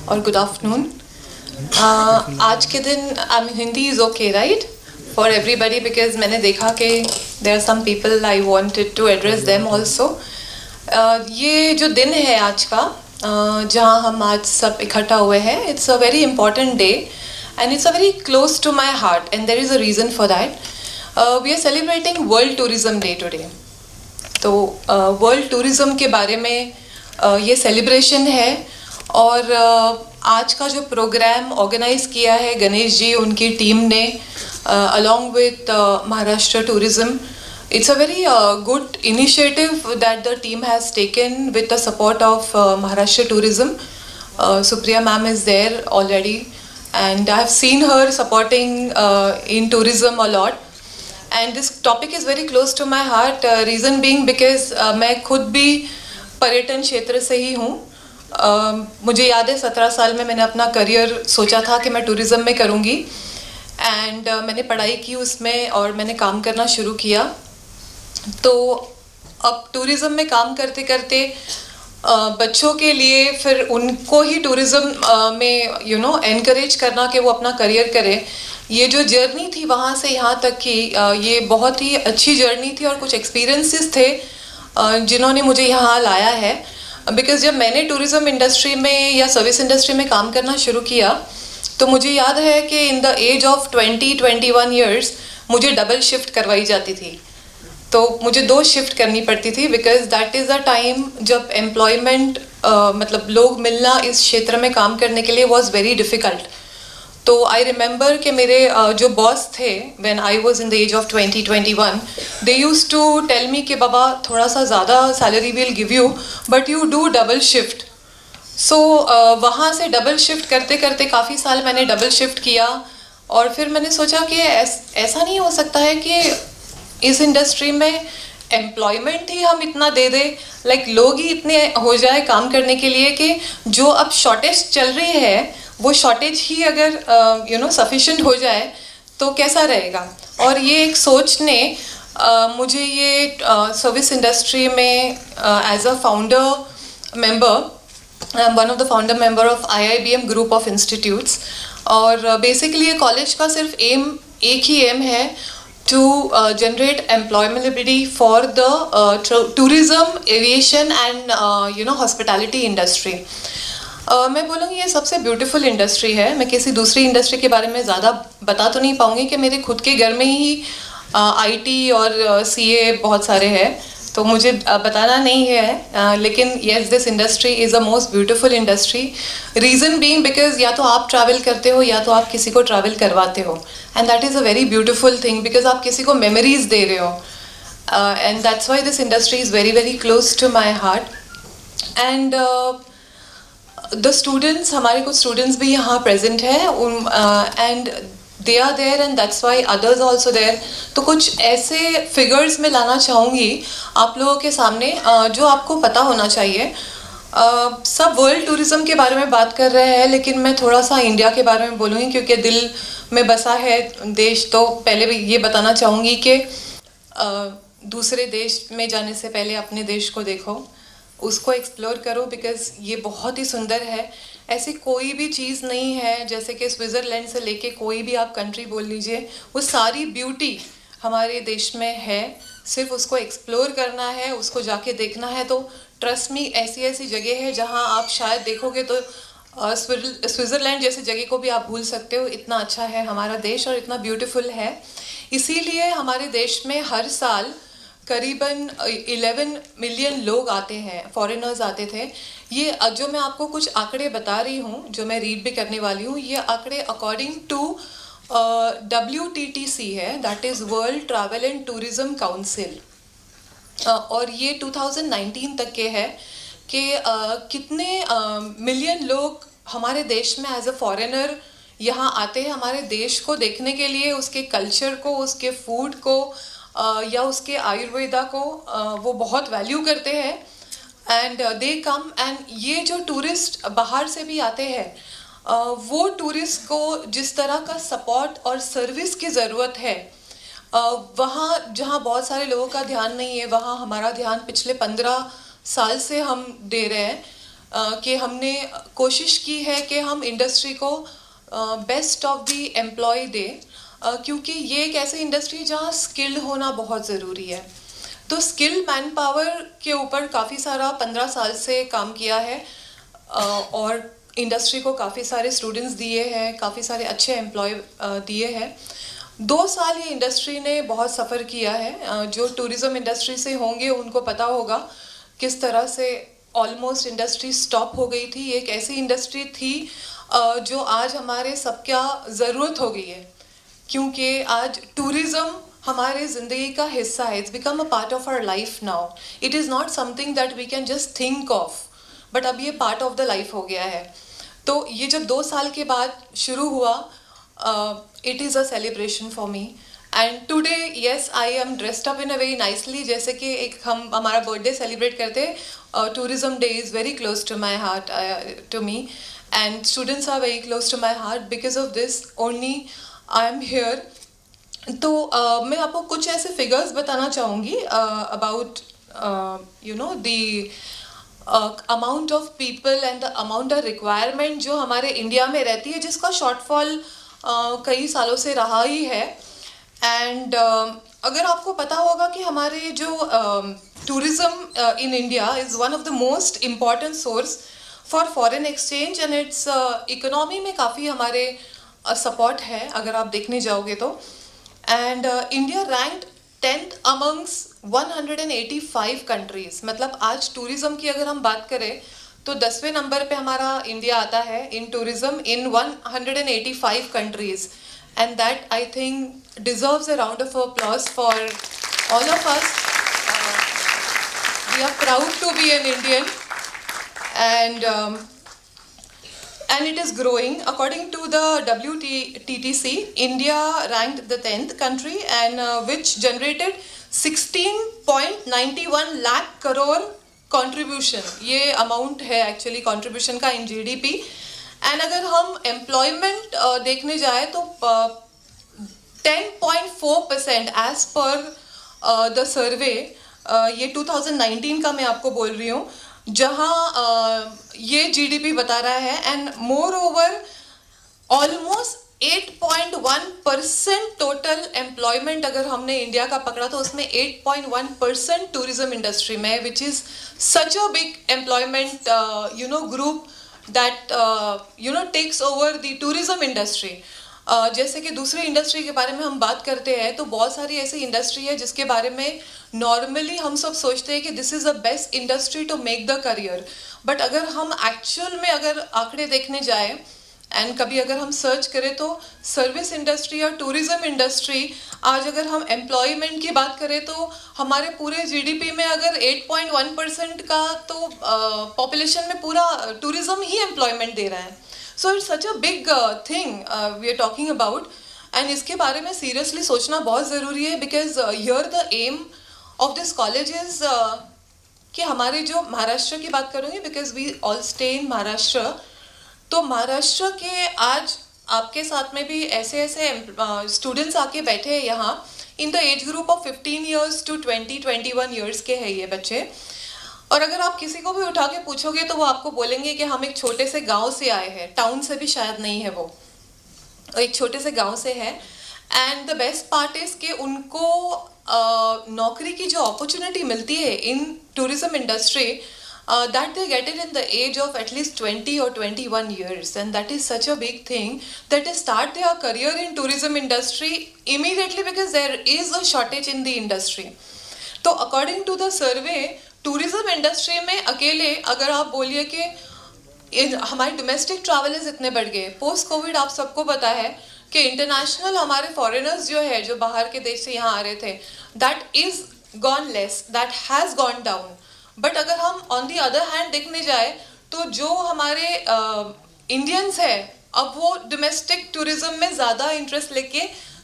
और good afternoon. आज के दिन Hindi is okay right for everybody, because मैंने देखा कि there are some people I wanted to address them also. ये जो दिन है आज का, जहाँ हम आज सब इकट्ठा हुए हैं, it's a very important day and it's a very close to my heart and there is a reason for that. We are celebrating world tourism day today. तो वर्ल्ड टूरिज़्म के बारे में ये सेलिब्रेशन है। और आज का जो प्रोग्राम ऑर्गेनाइज किया है गणेश जी उनकी टीम ने along with Maharashtra tourism, it's a very good initiative that the team has taken with the support of Maharashtra Tourism. Supriya ma'am is there already and I have seen her supporting in tourism a lot. And this topic is very close to my heart, reason being because मैं खुद भी पर्यटन क्षेत्र से ही हूँ। मुझे याद है 17 साल में मैंने अपना करियर सोचा था कि मैं टूरिज़्म में करूँगी एंड मैंने पढ़ाई की उसमें और मैंने काम करना शुरू किया। तो अब टूरिज़्म में काम करते करते बच्चों के लिए फिर उनको ही टूरिज़्म में एनकरेज करना कि वो अपना करियर करें, ये जो जर्नी थी वहाँ से यहाँ तक की, ये बहुत ही अच्छी जर्नी थी और कुछ एक्सपीरियंसेस थे जिन्होंने मुझे यहाँ लाया है। बिकॉज़ जब मैंने टूरिज़्म इंडस्ट्री में या सर्विस इंडस्ट्री में काम करना शुरू किया तो मुझे याद है कि in the age of 20-21 years मुझे डबल शिफ्ट करवाई जाती थी। तो मुझे 2 शिफ्ट करनी पड़ती थी because that is a time जब एम्प्लॉयमेंट मतलब लोग मिलना इस क्षेत्र में काम करने के लिए वॉज वेरी डिफ़िकल्ट। तो आई रिमेंबर कि मेरे जो बॉस थे when I was in the age of 20-21, they used to tell me कि बाबा थोड़ा सा ज़्यादा salary will give you but you do double shift. So वहाँ से डबल शिफ्ट करते करते काफ़ी साल मैंने डबल शिफ्ट किया और फिर मैंने सोचा कि ऐसा नहीं हो सकता है कि इस इंडस्ट्री में एम्प्लॉयमेंट ही हम इतना दे दे, लाइक लोग ही इतने हो जाए काम करने के लिए कि जो अब शॉर्टेज चल रही है वो शॉर्टेज ही अगर सफिशिएंट हो जाए तो कैसा रहेगा। और ये एक सोच ने मुझे ये सर्विस इंडस्ट्री में as a founder member, one of the founder member of IIBM group of institutes, और बेसिकली ये कॉलेज का सिर्फ एक ही एम है to generate employability for the tourism, aviation and hospitality industry. मैं बोलूँगी ये सबसे ब्यूटीफुल इंडस्ट्री है। मैं किसी दूसरी इंडस्ट्री के बारे में ज़्यादा बता तो नहीं पाऊँगी कि मेरे खुद के घर में ही IT और CA बहुत सारे हैं, तो मुझे बताना नहीं है, लेकिन yes this industry is a most beautiful industry. Reason being because या तो आप ट्रैवल करते हो या तो आप किसी को ट्रैवल करवाते हो and that is a very beautiful thing because आप किसी को मेमोरीज दे रहे हो and that's why this industry is very very close to my heart. And the students, हमारे कुछ स्टूडेंट्स भी यहाँ प्रेजेंट हैं and they are there and that's why others also there। तो कुछ ऐसे फिगर्स में लाना चाहूँगी आप लोगों के सामने जो आपको पता होना चाहिए। सब वर्ल्ड टूरिज़्म के बारे में बात कर रहे हैं लेकिन मैं थोड़ा सा इंडिया के बारे में बोलूँगी क्योंकि दिल में बसा है देश। तो पहले भी ये बताना चाहूँगी कि दूसरे देश में जाने से पहले अपने देश को देखो, उसको एक्सप्लोर करो बिकॉज़ ये बहुत ही सुंदर है। ऐसी कोई भी चीज़ नहीं है, जैसे कि स्विट्ज़रलैंड से लेके कोई भी आप कंट्री बोल लीजिए, वो सारी ब्यूटी हमारे देश में है, सिर्फ उसको एक्सप्लोर करना है, उसको जाके देखना है। तो ट्रस्ट मी, ऐसी ऐसी जगह है जहाँ आप शायद देखोगे तो स्विट्ज़रलैंड जैसी जगह को भी आप भूल सकते हो, इतना अच्छा है हमारा देश और इतना ब्यूटीफुल है। इसीलिए हमारे देश में हर साल करीबन 11 मिलियन लोग आते हैं, फॉरेनर्स आते थे। ये जो मैं आपको कुछ आंकड़े बता रही हूँ, जो मैं रीड भी करने वाली हूँ, ये आंकड़े अकॉर्डिंग टू WTTC है, that is world travel and tourism council, और ये 2019 तक के है कि कितने मिलियन लोग हमारे देश में एज अ फॉरेनर यहाँ आते हैं हमारे देश को देखने के लिए, उसके कल्चर को, उसके फूड को या उसके आयुर्वेदा को वो बहुत वैल्यू करते हैं एंड दे कम। एंड ये जो टूरिस्ट बाहर से भी आते हैं वो टूरिस्ट को जिस तरह का सपोर्ट और सर्विस की ज़रूरत है वहाँ जहाँ बहुत सारे लोगों का ध्यान नहीं है, वहाँ हमारा ध्यान पिछले 15 साल से हम दे रहे हैं। कि हमने कोशिश की है कि हम इंडस्ट्री को बेस्ट ऑफ द एम्प्लॉय दें, क्योंकि ये एक ऐसी इंडस्ट्री है जहाँ स्किल्ड होना बहुत ज़रूरी है। तो स्किल्ड मैन पावर के ऊपर काफ़ी सारा 15 साल से काम किया है, और इंडस्ट्री को काफ़ी सारे स्टूडेंट्स दिए हैं, काफ़ी सारे अच्छे एम्प्लॉय दिए हैं। 2 साल ये इंडस्ट्री ने बहुत सफ़र किया है। जो टूरिज़्म इंडस्ट्री से होंगे उनको पता होगा किस तरह से ऑलमोस्ट इंडस्ट्री स्टॉप हो गई थी। ये एक ऐसी इंडस्ट्री थी जो आज हमारे सबका ज़रूरत हो गई है, क्योंकि आज टूरिज़्म हमारे ज़िंदगी का हिस्सा है। It's become a part of our life now. It is not something that we can just think of, but अब ये पार्ट ऑफ द लाइफ हो गया है। तो ये जब 2 साल के बाद शुरू हुआ, it is a celebration for me. And today yes I am dressed up in a very nicely, जैसे कि एक हम हमारा बर्थडे सेलिब्रेट करते हैं। Tourism day is very close to my heart, to me, and students are very close to my heart. Because of this only I am here. तो मैं आपको कुछ ऐसे फिगर्स बताना चाहूँगी about you know the amount of people and the amount of requirement जो हमारे India में रहती है, जिसका शॉर्टफॉल कई सालों से रहा ही है। एंड अगर आपको पता होगा कि हमारे जो tourism in India is one of the most important source for foreign exchange, and it's economy में काफ़ी हमारे सपोर्ट है अगर आप देखने जाओगे तो। And India ranked 10th amongst 185 countries. मतलब आज टूरिज़्म की अगर हम बात करें तो 10वें नंबर पे हमारा इंडिया आता है in tourism in 185 countries, and that I think deserves a round of applause for all of us. We are proud to be an Indian, and it is growing. According to the WTTC, India ranked the 10th country, and which generated 16.91 lakh crore contribution. ये amount है actually contribution का in GDP. and अगर हम employment देखने जाए तो 10.4% as per the survey, ये 2019 का मैं आपको बोल रही हूँ, जहाँ ये जीडीपी बता रहा है। And more over almost 8.1% total employment अगर हमने इंडिया का पकड़ा तो उसमें 8.1% टूरिज्म इंडस्ट्री में, which is such a big employment group that takes over the tourism industry. जैसे कि दूसरी इंडस्ट्री के बारे में हम बात करते हैं तो बहुत सारी ऐसी इंडस्ट्री है जिसके बारे में नॉर्मली हम सब सोचते हैं कि this is the best industry to make the career, but अगर हम एक्चुअल में अगर आंकड़े देखने जाए एंड कभी अगर हम सर्च करें तो सर्विस इंडस्ट्री और टूरिज्म इंडस्ट्री, आज अगर हम एम्प्लॉयमेंट की बात करें तो हमारे पूरे जीडीपी में अगर 8.1% का तो पॉपुलेशन में पूरा टूरिज्म ही एम्प्लॉयमेंट दे रहा है। So it's such a big thing we are talking about, and इसके बारे में सीरियसली सोचना बहुत ज़रूरी है। Because here the aim of this college is कि हमारे जो महाराष्ट्र की बात करूँगी, because we all stay in Maharashtra, तो महाराष्ट्र के आज आपके साथ में भी ऐसे ऐसे स्टूडेंट्स आके बैठे हैं यहाँ in the age group of 15 years to 21 years के हैं ये बच्चे। और अगर आप किसी को भी उठा के पूछोगे तो वो आपको बोलेंगे कि हम एक छोटे से गांव से आए हैं, टाउन से भी शायद नहीं है, वो एक छोटे से गांव से है। And the best part is कि उनको नौकरी की जो अपॉर्चुनिटी मिलती है इन tourism industry, that they get it in the age of at least 20 or 21 years, and that is such a big thing that they start their career in tourism industry immediately because there is a shortage in the industry. तो according to the survey, tourism industry में अकेले अगर आप बोलिए कि हमारे domestic travellers इतने बढ़ गए पोस्ट कोविड, आप सबको पता है कि इंटरनेशनल हमारे फॉरेनर्स जो है जो बाहर के देश से यहाँ आ रहे थे, that is gone less, that has gone down. But अगर हम ऑन दी अदर हैंड देखने जाए तो जो हमारे इंडियंस है अब वो डोमेस्टिक टूरिज्म में ज़्यादा इंटरेस्ट लेके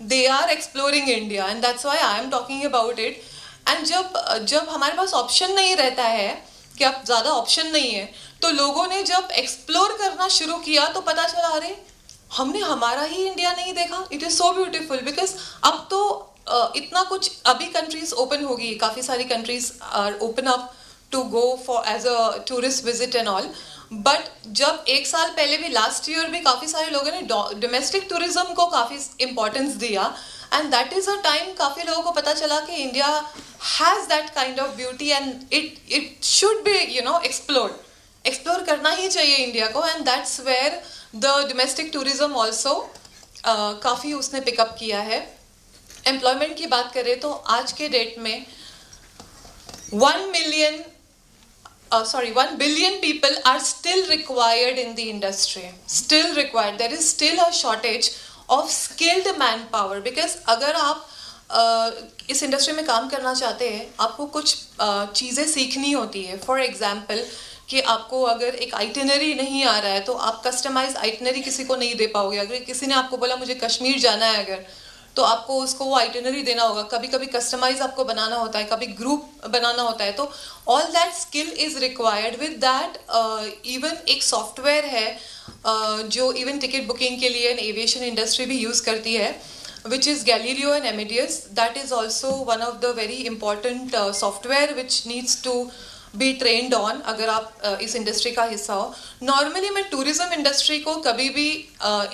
they are exploring India, and that's why I am talking about it. And जब हमारे पास ऑप्शन नहीं रहता है कि अब ज़्यादा ऑप्शन नहीं है, तो लोगों ने जब एक्सप्लोर करना शुरू किया तो पता चला अरे हमने हमारा ही इंडिया नहीं देखा। It is so beautiful because अब तो इतना कुछ अभी कंट्रीज ओपन होगी, काफ़ी सारी countries are open up to go for as a tourist visit and all, but जब एक साल पहले भी लास्ट ईयर भी काफ़ी सारे लोगों ने डोमेस्टिक टूरिज्म को काफ़ी इम्पोर्टेंस दिया, and that is a time काफ़ी लोगों को पता चला कि India has that kind of beauty and it should be explore करना ही चाहिए इंडिया को, and that's where the domestic tourism also काफ़ी उसने पिकअप किया है. एम्प्लॉयमेंट की बात करें तो आज के डेट में 1 billion people are still required in the industry. Still required. There is still a shortage of skilled manpower, because अगर आप इस इंडस्ट्री में काम करना चाहते हैं, आपको कुछ चीज़ें सीखनी होती है. फॉर एग्जाम्पल कि आपको अगर एक आइटिनरी नहीं आ रहा है तो आप कस्टमाइज आइटिनरी किसी को नहीं दे पाओगे. अगर किसी ने आपको बोला मुझे कश्मीर जाना है अगर, तो आपको उसको वो आइटिनरी देना होगा. कभी कभी कस्टमाइज आपको बनाना होता है, कभी ग्रुप बनाना होता है. तो all that skill is required. With that even एक सॉफ्टवेयर है जो इवन टिकट बुकिंग के लिए एविएशन इंडस्ट्री भी यूज़ करती है, which is Galileo and Amadeus. That is also one of the very important software which needs to be trained on अगर आप इस इंडस्ट्री का हिस्सा हो. नॉर्मली मैं टूरिज्म इंडस्ट्री को कभी भी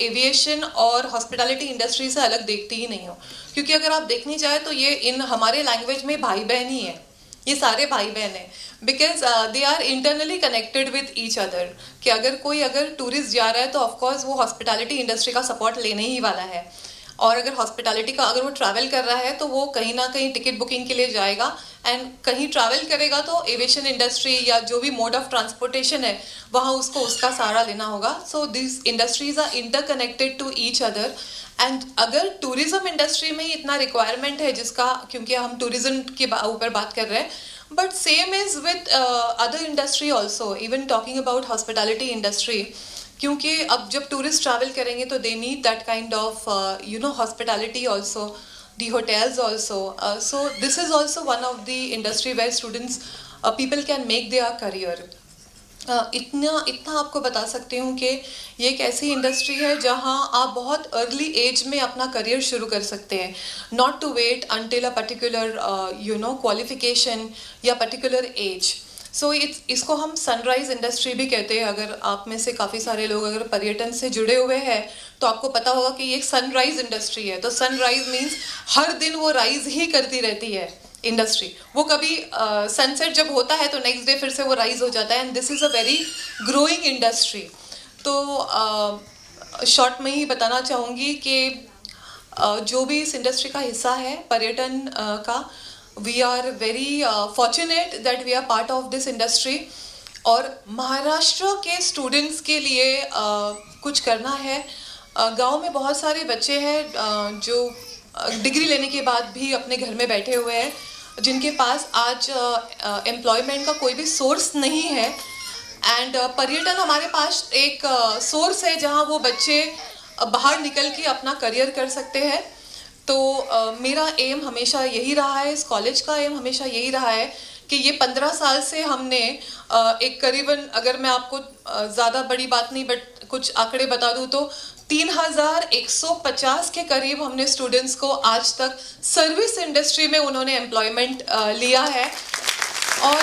एविएशन और हॉस्पिटैलिटी इंडस्ट्री से अलग देखती ही नहीं हूँ, क्योंकि अगर आप देखनी चाहे तो ये इन हमारे लैंग्वेज में भाई बहन ही है. ये सारे भाई बहन हैं, because they are internally connected with each other. कि अगर टूरिस्ट जा रहा है तो ऑफकोर्स वो हॉस्पिटैलिटी इंडस्ट्री का सपोर्ट लेने ही वाला है, और अगर हॉस्पिटैलिटी का अगर वो ट्रैवल कर रहा है तो वो कहीं ना कहीं टिकट बुकिंग के लिए जाएगा, एंड कहीं ट्रैवल करेगा तो एविएशन इंडस्ट्री या जो भी मोड ऑफ ट्रांसपोर्टेशन है वहाँ उसको उसका सहारा लेना होगा. So this industries are interconnected to each other. And अगर टूरिज्म इंडस्ट्री में ही इतना रिक्वायरमेंट है जिसका, क्योंकि हम टूरिज्म के ऊपर बात कर रहे हैं, but same is with other industry also. Even talking about hospitality industry, क्योंकि अब जब टूरिस्ट ट्रैवल करेंगे तो they need that kind of hospitality also, the hotels also. So this is also one of the industry where students people can make their career. इतना आपको बता सकती हूँ कि ये एक ऐसी इंडस्ट्री है जहाँ आप बहुत अर्ली एज में अपना करियर शुरू कर सकते हैं, not to wait until a particular qualification या पर्टिकुलर एज. सो इसको हम सनराइज इंडस्ट्री भी कहते हैं. अगर आप में से काफ़ी सारे लोग अगर पर्यटन से जुड़े हुए हैं तो आपको पता होगा कि ये एक सनराइज इंडस्ट्री है. तो सनराइज मीन्स हर दिन वो राइज ही करती रहती है इंडस्ट्री. वो कभी सनसेट जब होता है तो नेक्स्ट डे फिर से वो राइज हो जाता है, and this is a very growing industry. तो शॉर्ट में ही बताना चाहूँगी कि जो भी इस इंडस्ट्री का हिस्सा है पर्यटन का, we are very fortunate that we are part of this industry. और महाराष्ट्र के स्टूडेंट्स के लिए कुछ करना है. गांव में बहुत सारे बच्चे हैं जो डिग्री लेने के बाद भी अपने घर में बैठे हुए हैं, जिनके पास आज एम्प्लॉयमेंट का कोई भी सोर्स नहीं है. एंड पर्यटन हमारे पास एक सोर्स है जहां वो बच्चे बाहर निकल के अपना करियर कर सकते हैं. तो मेरा एम हमेशा यही रहा है, इस कॉलेज का एम हमेशा यही रहा है कि ये 15 साल से हमने एक करीबन, अगर मैं आपको ज़्यादा बड़ी बात नहीं बट कुछ आंकड़े बता दूँ तो 3150 के करीब हमने स्टूडेंट्स को आज तक सर्विस इंडस्ट्री में उन्होंने एम्प्लॉयमेंट लिया है. और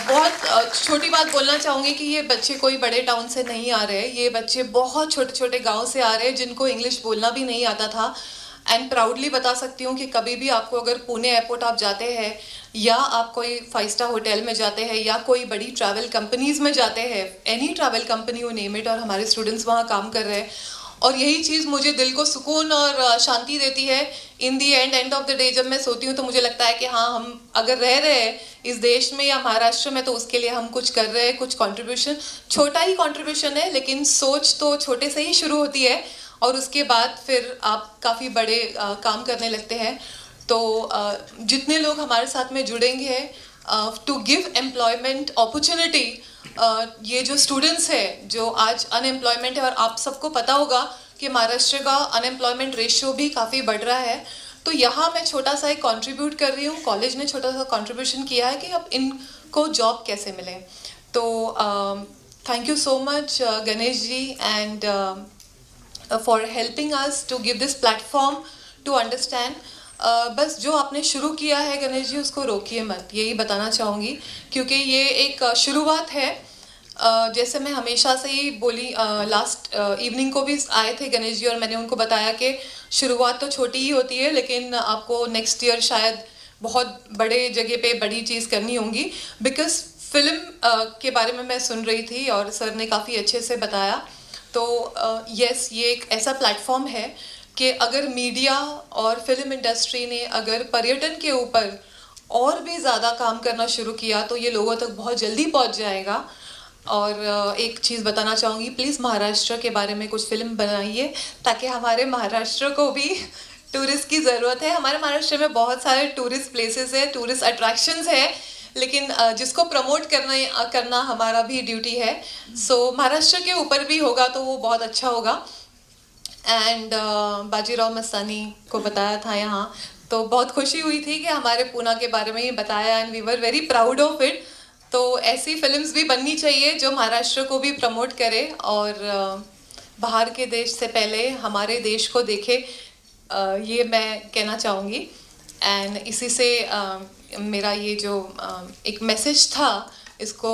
बहुत छोटी बात बोलना चाहूँगी कि ये बच्चे कोई बड़े टाउन से नहीं आ रहे. ये बच्चे बहुत छोटे छोटे गांव से आ रहे हैं जिनको इंग्लिश बोलना भी नहीं आता था. एंड प्राउडली बता सकती हूँ कि कभी भी आपको अगर पुणे एयरपोर्ट आप जाते हैं या आप कोई 5 स्टार होटल में जाते हैं या कोई बड़ी ट्रैवल कंपनीज़ में जाते हैं, any travel company you name it, और हमारे स्टूडेंट्स वहाँ काम कर रहे हैं, और यही चीज़ मुझे दिल को सुकून और शांति देती है. इन दी एंड ऑफ द डे जब मैं सोती हूँ तो मुझे लगता है कि हाँ, हम अगर रह रहे हैं इस देश में या महाराष्ट्र में तो उसके लिए हम कुछ कर रहे हैं, कुछ कंट्रीब्यूशन, छोटा ही कंट्रीब्यूशन है, लेकिन सोच तो छोटे से ही शुरू होती है और उसके बाद फिर आप काफ़ी बड़े काम करने लगते हैं. तो जितने लोग हमारे साथ में जुड़ेंगे टू गिव एम्प्लॉयमेंट अपॉर्चुनिटी, ये जो स्टूडेंट्स हैं जो आज अनएम्प्लॉयमेंट है, और आप सबको पता होगा कि महाराष्ट्र का अनएम्प्लॉयमेंट रेशियो भी काफ़ी बढ़ रहा है. तो यहाँ मैं छोटा सा एक कंट्रीब्यूट कर रही हूँ, कॉलेज ने छोटा सा कंट्रीब्यूशन किया है कि अब इनको जॉब कैसे मिले. तो thank you so much Ganesh ji and for helping us to give this platform to understand. बस जो आपने शुरू किया है गणेश जी उसको रोकिए मत, यही बताना चाहूँगी, क्योंकि ये एक शुरुआत है। जैसे मैं हमेशा से ही बोली, लास्ट इवनिंग को भी आए थे गणेश जी और मैंने उनको बताया कि शुरुआत तो छोटी ही होती है, लेकिन आपको नेक्स्ट ईयर शायद बहुत बड़े जगह पे बड़ी चीज़ करनी होगी। बिकॉज फिल्म के बारे में मैं सुन रही थी और सर ने काफ़ी अच्छे से बताया। तो यस, ये एक ऐसा प्लेटफॉर्म है कि अगर मीडिया और फिल्म इंडस्ट्री ने अगर पर्यटन के ऊपर और भी ज़्यादा काम करना शुरू किया तो ये लोगों तक बहुत जल्दी पहुंच जाएगा। और एक चीज़ बताना चाहूँगी, प्लीज़ महाराष्ट्र के बारे में कुछ फिल्म बनाइए ताकि हमारे महाराष्ट्र को भी टूरिस्ट की ज़रूरत है। हमारे महाराष्ट्र में बहुत सारे टूरिस्ट प्लेसेस है, टूरिस्ट अट्रैक्शंस है, लेकिन जिसको प्रमोट करना हमारा भी ड्यूटी है। सो महाराष्ट्र के ऊपर भी होगा तो वो बहुत अच्छा होगा। एंड बाजीराव मस्तानी को बताया था यहाँ, तो बहुत खुशी हुई थी कि हमारे पूना के बारे में ही बताया and we were very proud of it. तो ऐसी फिल्म्स भी बननी चाहिए जो महाराष्ट्र को भी प्रमोट करे और बाहर के देश से पहले हमारे देश को देखे, ये मैं कहना चाहूँगी। एंड इसी से मेरा ये जो एक मैसेज था इसको